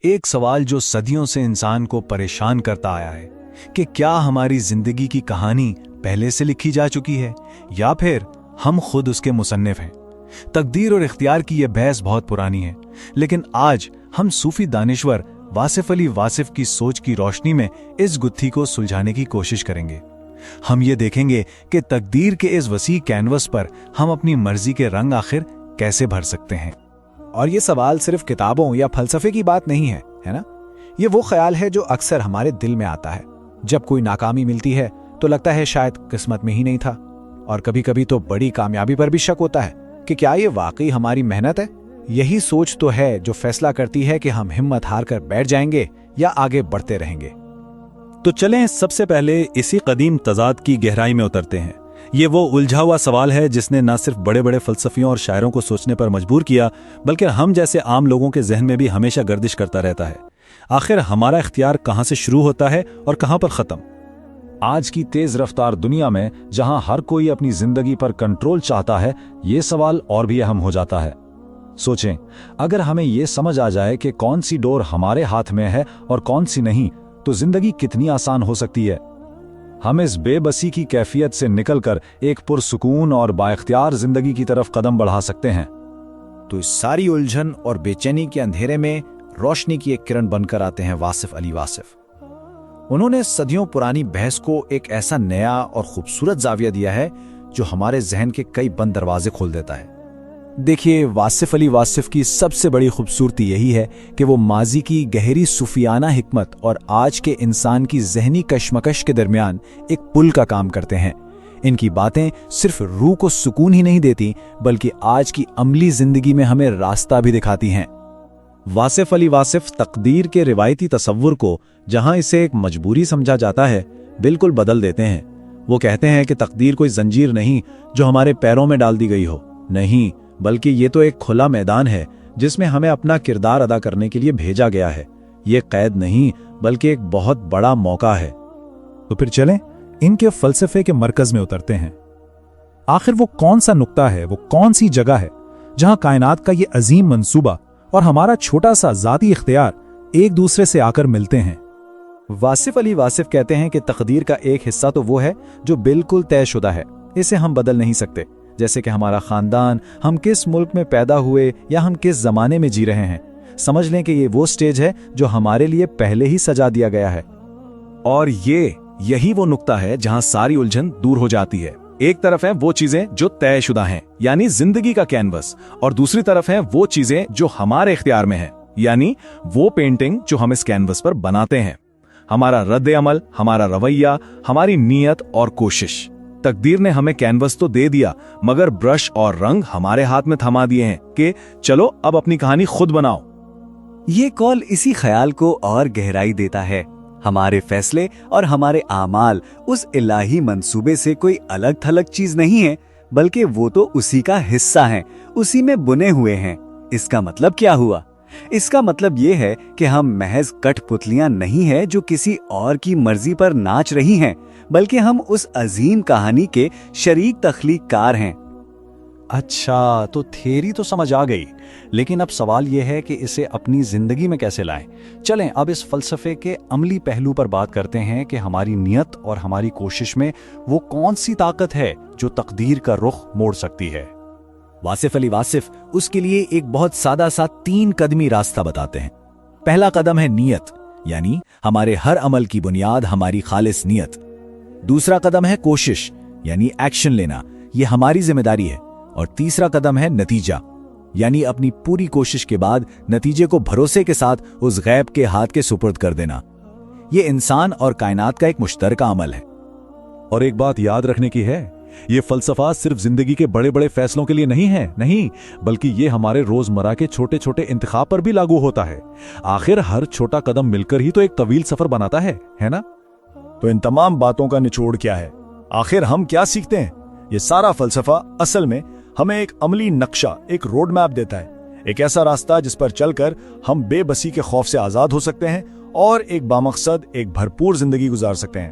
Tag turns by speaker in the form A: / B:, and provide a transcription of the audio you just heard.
A: ایک سوال جو صدیوں سے انسان کو پریشان کرتا آیا ہے کہ کیا ہماری زندگی کی کہانی پہلے سے لکھی جا چکی ہے یا پھر ہم خود اس کے مصنف ہیں۔ تقدیر اور اختیار کی یہ بحث بہت پرانی ہے، لیکن آج ہم صوفی دانشور واصف علی واصف کی سوچ کی روشنی میں اس گتھی کو سلجھانے کی کوشش کریں گے۔ ہم یہ دیکھیں گے کہ تقدیر کے اس وسیع کینوس پر ہم اپنی مرضی کے رنگ آخر کیسے بھر سکتے ہیں۔
B: اور یہ سوال صرف کتابوں یا فلسفے کی بات نہیں ہے نا؟ یہ وہ خیال ہے جو اکثر ہمارے دل میں آتا ہے جب کوئی ناکامی ملتی ہے تو لگتا ہے شاید قسمت میں ہی نہیں تھا، اور کبھی کبھی تو بڑی کامیابی پر بھی شک ہوتا ہے کہ کیا یہ واقعی ہماری محنت ہے۔ یہی سوچ تو ہے جو فیصلہ کرتی ہے کہ ہم ہمت ہار کر بیٹھ جائیں گے یا آگے بڑھتے رہیں گے۔
C: تو چلیں سب سے پہلے اسی قدیم تضاد کی گہرائی میں اترتے ہیں۔ یہ وہ الجھا ہوا سوال ہے جس نے نہ صرف بڑے بڑے فلسفیوں اور شاعروں کو سوچنے پر مجبور کیا، بلکہ ہم جیسے عام لوگوں کے ذہن میں بھی ہمیشہ گردش کرتا رہتا ہے۔ آخر ہمارا اختیار کہاں سے شروع ہوتا ہے اور کہاں پر ختم؟
D: آج کی تیز رفتار دنیا میں جہاں ہر کوئی اپنی زندگی پر کنٹرول چاہتا ہے، یہ سوال اور بھی اہم ہو جاتا ہے۔ سوچیں، اگر ہمیں یہ سمجھ آ جائے کہ کون سی ڈور ہمارے ہاتھ میں ہے اور کون سی نہیں، تو زندگی کتنی آسان ہو سکتی ہے۔ ہم اس بے بسی کی کیفیت سے نکل کر ایک پرسکون اور بااختیار زندگی کی طرف قدم بڑھا سکتے ہیں۔
B: تو اس ساری الجھن اور بے چینی کے اندھیرے میں روشنی کی ایک کرن بن کر آتے ہیں واصف علی واصف۔ انہوں نے صدیوں پرانی بحث کو ایک ایسا نیا اور خوبصورت زاویہ دیا ہے جو ہمارے ذہن کے کئی بند دروازے کھول دیتا ہے۔ دیکھیے، واصف علی واصف کی سب سے بڑی خوبصورتی یہی ہے کہ وہ ماضی کی گہری صوفیانہ حکمت اور آج کے انسان کی ذہنی کشمکش کے درمیان ایک پل کا کام کرتے ہیں۔ ان کی باتیں صرف روح کو سکون ہی نہیں دیتی، بلکہ آج کی عملی زندگی میں ہمیں راستہ بھی دکھاتی ہیں۔
C: واصف علی واصف تقدیر کے روایتی تصور کو، جہاں اسے ایک مجبوری سمجھا جاتا ہے، بالکل بدل دیتے ہیں۔ وہ کہتے ہیں کہ تقدیر کوئی زنجیر نہیں جو ہمارے پیروں میں ڈال دی گئی ہو، نہیں، بلکہ یہ تو ایک کھلا میدان ہے جس میں ہمیں اپنا کردار ادا کرنے کے لیے بھیجا گیا ہے۔ یہ قید نہیں بلکہ ایک بہت بڑا موقع ہے۔
D: تو پھر چلیں ان کے فلسفے کے مرکز میں اترتے ہیں۔ آخر وہ کون سا نقطہ ہے، وہ کون سی جگہ ہے جہاں کائنات کا یہ عظیم منصوبہ اور ہمارا چھوٹا سا ذاتی اختیار ایک دوسرے سے آ کر ملتے ہیں؟
B: واصف علی واصف کہتے ہیں کہ تقدیر کا ایک حصہ تو وہ ہے جو بالکل طے شدہ ہے، اسے ہم بدل نہیں سکتے، جیسے کہ ہمارا خاندان، ہم کس ملک میں پیدا ہوئے یا ہم کس زمانے میں جی رہے ہیں۔ سمجھ لیں کہ یہ وہ سٹیج ہے جو ہمارے لیے پہلے ہی سجا دیا گیا ہے۔
A: اور یہی وہ نقطہ ہے جہاں ساری الجھن دور ہو جاتی ہے۔ ایک طرف ہیں وہ چیزیں جو طے شدہ ہیں، یعنی زندگی کا کینوس، اور دوسری طرف ہیں وہ چیزیں جو ہمارے اختیار میں ہیں، یعنی وہ پینٹنگ جو ہم اس کینوس پر بناتے ہیں۔ ہمارا رد عمل، ہمارا رویہ، ہماری نیت اور کوشش۔ تقدیر نے ہمیں کینوس تو دے دیا، مگر برش اور رنگ ہمارے ہاتھ میں تھما دیے ہیں کہ چلو اب اپنی کہانی خود بناؤ۔
E: یہ قول اسی خیال کو اور گہرائی دیتا ہے۔ ہمارے فیصلے اور ہمارے اعمال اس الہی منصوبے سے کوئی الگ تھلگ چیز نہیں ہے، بلکہ وہ تو اسی کا حصہ ہیں، اسی میں بنے ہوئے ہیں۔ اس کا مطلب کیا ہوا؟ اس کا مطلب یہ ہے کہ ہم محض کٹ پتلیاں نہیں ہیں جو کسی اور کی مرضی پر ناچ رہی ہیں، بلکہ ہم اس عظیم کہانی کے شریک تخلیق کار ہیں۔
D: اچھا، تو تھیری تو سمجھ آ گئی، لیکن اب سوال یہ ہے کہ اسے اپنی زندگی میں کیسے لائیں۔ چلیں اب اس فلسفے کے عملی پہلو پر بات کرتے ہیں کہ ہماری نیت اور ہماری کوشش میں وہ کون سی طاقت ہے جو تقدیر کا رخ موڑ سکتی ہے۔
B: واصف علی واصف اس کے لیے ایک بہت سادہ سا 3 قدمی راستہ بتاتے ہیں۔ پہلا قدم ہے نیت، یعنی ہمارے ہر عمل کی بنیاد ہماری خالص نیت۔ دوسرا قدم ہے کوشش، یعنی ایکشن لینا، یہ ہماری ذمہ داری ہے۔ اور تیسرا قدم ہے نتیجہ، یعنی اپنی پوری کوشش کے بعد نتیجے کو بھروسے کے ساتھ اس غیب کے ہاتھ کے سپرد کر دینا۔ یہ انسان اور کائنات کا ایک مشترکہ عمل ہے۔
D: اور ایک بات یاد رکھنے کی ہے، یہ فلسفہ صرف زندگی کے بڑے بڑے فیصلوں کے لیے نہیں ہے، نہیں، بلکہ یہ ہمارے روزمرہ کے چھوٹے چھوٹے انتخاب پر بھی لاگو ہوتا ہے۔ آخر ہر چھوٹا قدم مل کر ہی تو ایک طویل سفر بناتا ہے نا؟
F: تو ان تمام باتوں کا نچوڑ کیا ہے؟ آخر ہم کیا سیکھتے ہیں؟ یہ سارا فلسفہ اصل میں ہمیں ایک عملی نقشہ، ایک روڈ میپ دیتا ہے، ایک ایسا راستہ جس پر چل کر ہم بے بسی کے خوف سے آزاد ہو سکتے ہیں اور ایک بامقصد، ایک بھرپور زندگی گزار سکتے ہیں۔